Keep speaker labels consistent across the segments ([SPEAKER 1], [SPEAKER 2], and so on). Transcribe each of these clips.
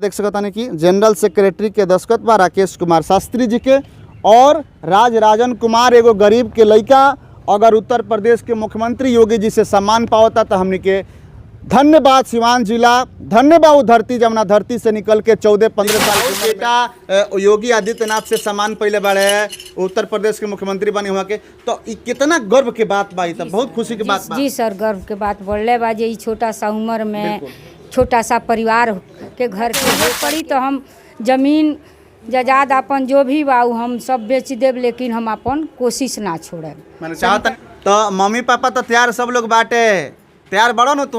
[SPEAKER 1] देख सकता नहीं कि जनरल सेक्रेटरी के दस्खत बा राकेश कुमार शास्त्री जी के, और राज राजन कुमार एगो गरीब के लड़का अगर उत्तर प्रदेश के मुख्यमंत्री योगी जी से सम्मान पावता तो हमने के धन्यवाद। सिवान जिला धन्यवाद। वो धरती जमुना धरती से निकल के 14-15 साल के बेटा योगी आदित्यनाथ से सम्मान पहले बाड़े है, उत्तर प्रदेश के मुख्यमंत्री बने हुआ के, तो कितना गर्व के बात बा, तो बहुत खुशी की बात बा।
[SPEAKER 2] जी सर, गर्व के बात बोले बा जे छोटा सा उम्र में छोटा सा परिवार के घर के हो पड़ी तो हम जमीन जायदाद अपन जो भी बा हम सब बेच देव, लेकिन हम अपन कोशिश ना छोड़े।
[SPEAKER 1] मैंने चाहता तो मम्मी पापा तो तैयार सब लोग बाटे, तैयार बड़ो न तू?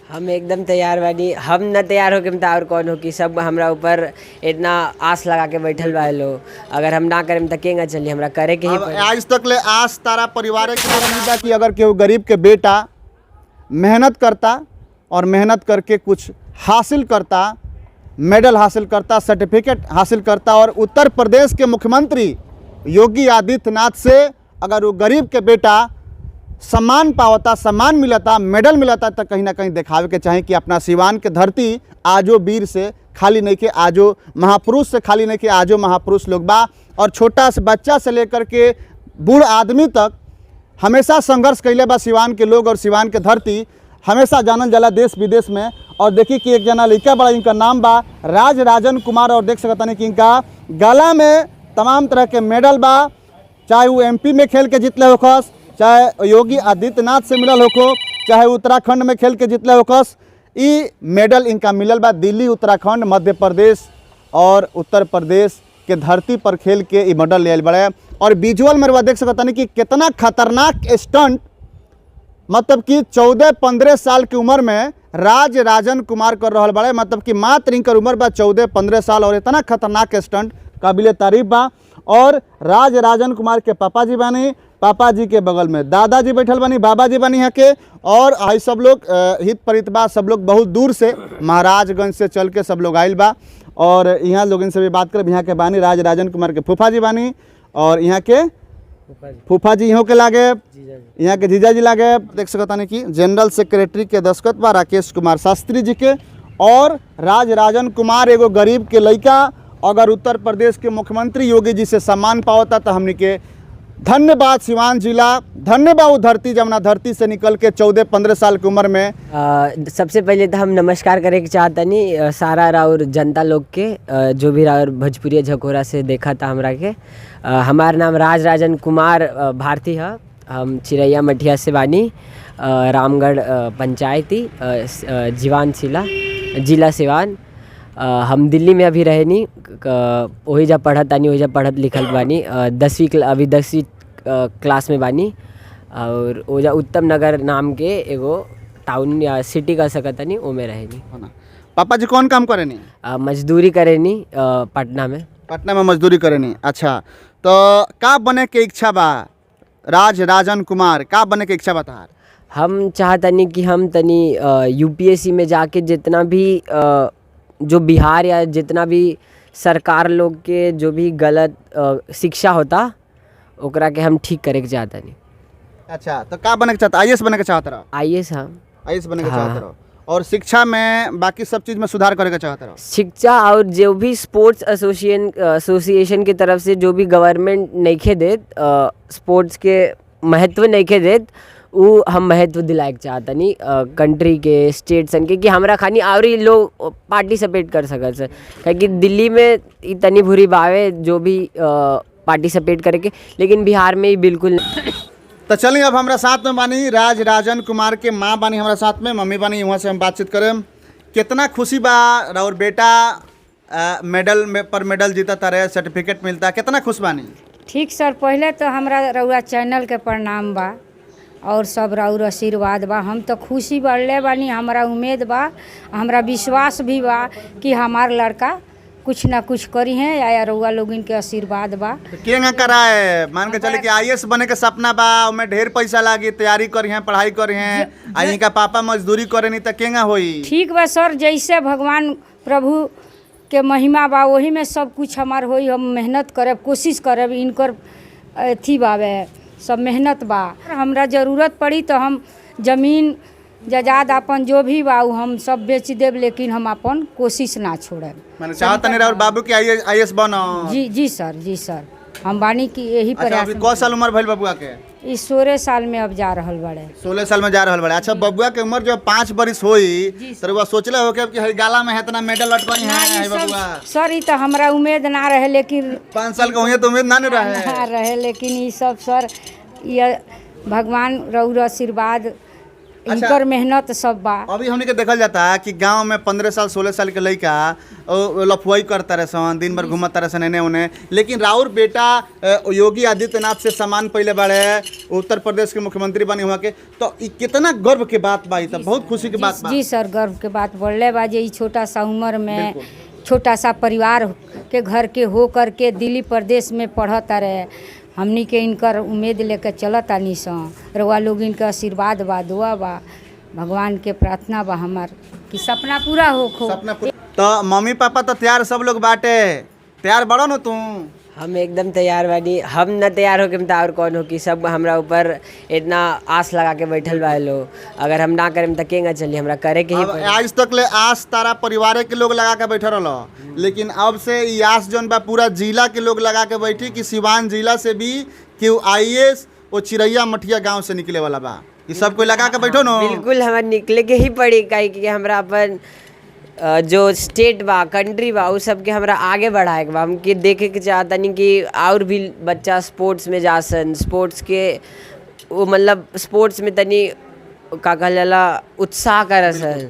[SPEAKER 3] हम एकदम तैयार बानी। हम न तैयार हो के तो और कौन हो कि सब हमरा ऊपर इतना आस लगा के बैठल बा लो, अगर हम ना करें तो केंगा चली, हमरा करे के ही पड़ी।
[SPEAKER 1] आज तक ले आस तारा परिवार के कि अगर केहू गरीब के बेटा मेहनत करता और मेहनत करके कुछ हासिल करता, मेडल हासिल करता, सर्टिफिकेट हासिल करता, और उत्तर प्रदेश के मुख्यमंत्री योगी आदित्यनाथ से अगर वो गरीब के बेटा सम्मान पावता, सम्मान मिलता, मेडल मिलता, तो कहीं ना कहीं दिखावे के चाहे कि अपना सिवान के धरती आजो वीर से खाली नहीं के, आजो महापुरुष से खाली नहीं के, आजो महापुरुष लोग बा। और छोटा से बच्चा से लेकर के बूढ़ आदमी तक हमेशा संघर्ष कैले बा सिवान के लोग, और सिवान के धरती हमेशा जानल जाला देश विदेश में। और देखिए कि एक जना लड़का बड़ा, इनका नाम बा राज राजन कुमार, और देख सकता नहीं कि इनका गला में तमाम तरह के मेडल बा, चाहे वो MP में खेल के जीतले होखस, चाहे योगी आदित्यनाथ से मिलल होखो, चाहे उत्तराखंड में खेल के जीतले होखस। ई मेडल इनका मिलल बा दिल्ली, उत्तराखंड, मध्य प्रदेश और उत्तर प्रदेश के धरती पर खेल के ई मेडल ले बड़े। और विजुअल में देख सकता नहीं कि कितना खतरनाक स्टंट, मतलब कि 14-15 साल की उम्र में राज राजन कुमार कर रहा बड़े, मतलब कि मात्र इनकर उम्र बा 14-15 साल, और इतना खतरनाक स्टंट काबिल तारीफ बा। और राज राजन कुमार के पापा जी बानी, पापा जी के बगल में दादाजी बैठल बानी, बाबा जी बानी यहाँ के, और आई सब लोग हित परित बा, सब लोग बहुत दूर से महाराजगंज से चल के सब लोग आयल बा। और यहाँ लोग इनसे भी बात कर, यहाँ के बानी राज राजन कुमार के फूफा जी बानी, और यहाँ के फूफा जी यहाँ के लागे, यहाँ के जीजा जी लागे। देख सकता नहीं कि जनरल सेक्रेटरी के दस्खत बा राकेश कुमार शास्त्री जी के, और राज राजन कुमार एगो गरीब के लड़का अगर उत्तर प्रदेश के मुख्यमंत्री योगी जी से सम्मान पावता तो हमने के धन्यवाद। सिवान जिला धन्यवाद। वो धरती जमुना धरती से निकल के 14-15 साल की उम्र में
[SPEAKER 3] सबसे पहले तो हम नमस्कार करे के चाहतनी सारा राउर जनता लोग के, जो भी राउर भोजपुरी झकोरा से देखा था हमरा के। हमार नाम राज राजन कुमार भारती है, हम चिरैया मठिया से बानी, रामगढ़ पंचायती जीवान जिला सिवान। हम दिल्ली में अभी रहनी, वही जा पढ़त तानी, वही जा पढ़त लिखल बानी, 10वीं क्लास में बानी, और ओजा उत्तम नगर नाम के एगो टाउन या सिटी का सकतानी, वो में रहनी।
[SPEAKER 1] पापा जी कौन काम करेनी?
[SPEAKER 3] मजदूरी करेनी पटना में
[SPEAKER 1] मजदूरी करेनी। अच्छा, तो का बने के इच्छा बा राज राजन कुमार, का बने के इच्छा बता?
[SPEAKER 3] हम चाहतनी कि हम तनी UPSC में जाके जितना भी जो बिहार या जितना भी सरकार लोग के जो भी गलत शिक्षा होता ओकरा के हम ठीक करे के चाहता नहीं।
[SPEAKER 1] अच्छा, तो का बने के चाहता? IAS बने के चाहता रहो?
[SPEAKER 3] IAS, हाँ,
[SPEAKER 1] IAS बने के चाहता रहो। और शिक्षा में बाकी सब चीज़ में सुधार करे के चाहता रहो?
[SPEAKER 3] शिक्षा और जो भी स्पोर्ट्स एसोसिएशन की तरफ से जो भी गवर्नमेंट नहीं देत, स्पोर्ट्स के महत्व नहीं देत, वो हम महत्व दिलाए चाहता नहीं कंट्री के, स्टेट सन के, कि हमरा खानी और ही लोग पार्टिसिपेट कर सकत सर, क्योंकि दिल्ली में इतनी भूरी बावे जो भी पार्टिसिपेट करके, लेकिन बिहार में ही बिल्कुल नहीं।
[SPEAKER 1] तो चलिए अब हमारा साथ में बानी राज राजन कुमार के माँ बानी, हमारा साथ में मम्मी बानी, वहाँ से हम बातचीत करें। कितना खुशी बा और बेटा मेडल में पर मेडल जीता रहे, सर्टिफिकेट मिलता, कितना खुश बानी?
[SPEAKER 2] ठीक सर, पहले तो हमरा रउआ चैनल के प्रणाम बा और सब राउर आशीर्वाद बा। हम तो खुशी बढ़ले बानी, हमरा उम्मीद बा, हमरा विश्वास भी बा कि हमार लड़का कुछ ना कुछ करी हैं, या रउआ लोग इनके आशीर्वाद बा।
[SPEAKER 1] केंगा करा है, मान के चले कि IAS बने के सपना बा, उसमें ढेर पैसा लागी, तैयारी करी हैं, पढ़ाई करी हैं, इनका पापा मजदूरी करे नहीं तो केंगा होई?
[SPEAKER 2] ठीक बा सर, जैसे भगवान प्रभु के महिमा बा वही में सब कुछ हमार होई। हम मेहनत करब, कोशिश करब, इनकर अथी बावे सब मेहनत बा। हमरा ज़रूरत पड़ी तो हम ज़मीन जजाद अपन जो भी बा उ हम सब बेच देब, लेकिन हम अपन कोशिश ना छोड़ब।
[SPEAKER 1] मैंने चाहता नहीं और बाबू के आईएएस बनो।
[SPEAKER 2] जी सर हम बानी की यही
[SPEAKER 1] अच्छा,
[SPEAKER 2] प्रयास।
[SPEAKER 1] अभी कौ साल उम्र भइल बबुआ के?
[SPEAKER 2] इस 16 साल में अब जा रहल बड़े।
[SPEAKER 1] 16 साल में जा रहल बड़े। अच्छा, बबुआ के उम्र जब 5 बरिस होई तो वह सोचले हो कि हई गाला में इतना मेडल लटकनी है हई बबुआ?
[SPEAKER 2] सर ई तो हमरा उम्मीद ना रहे, लेकिन
[SPEAKER 1] 5 साल का हुए तो उम्मीद ना नहीं रहे।
[SPEAKER 2] ना रहे, लेकिन ये सब सर ये भगवान रउर आशीर्वाद, इनकर मेहनत सब बा।
[SPEAKER 1] अभी हमने के देखल जाता है कि गांव में 15 साल 16 साल के लड़का लफुआई करता रहे सन, दिन भर घूमता रहे सन एने ओने, लेकिन राउर बेटा योगी आदित्यनाथ से सम्मान पहले बाड़े, उत्तर प्रदेश के मुख्यमंत्री बने हुआ के, तो ई कितना गर्व के बात बा, तो बहुत खुशी की बात बा।
[SPEAKER 2] जी सर, गर्व के बात बोलले बा जे ई छोटा सा उम्र में छोटा सा परिवार के घर के हो करके दिल्ली प्रदेश में पढ़ता रहे। हमनी के इनकर उम्मीद लेकर चलता निसन, रउआ लोग इनका आशीर्वाद बा, दुआ बा, भगवान के प्रार्थना बा हमार कि सपना पूरा हो।
[SPEAKER 1] सपना तो मम्मी पापा तो तैयार सब लोग बाटे, तैयार बड़ो न तू?
[SPEAKER 3] हम एकदम तैयार बानी। हम न तैयार हो के तो और कौन हो कि सब हमरा ऊपर इतना आस लगा के बैठल बा लोग, अगर हम ना करें तो केंगा चली, हमरा करे के ही पड़ी।
[SPEAKER 1] आज तक ले आस तारा परिवार के लोग लगा के बैठे रहो, लेकिन अब से ई आस जौन बा पूरा जिला के लोग लगा के बैठी कि सिवान जिला से भी केहू आईएएस वो चिरैया मठिया गांव से निकले वाला बा, ये सब कोई लगा के बैठो न।
[SPEAKER 3] बिल्कुल हमारा निकले के ही पड़ी, काहे कि हमरा अपन जो स्टेट बा, कंट्री बा, उ सब के हमरा आगे बढ़ाए के बा। हम के देखे के चाहता नहीं कि और भी बच्चा स्पोर्ट्स में जासन, स्पोर्ट्स के वो मतलब स्पोर्ट्स में तनी का कहल जाला उत्साह करसन।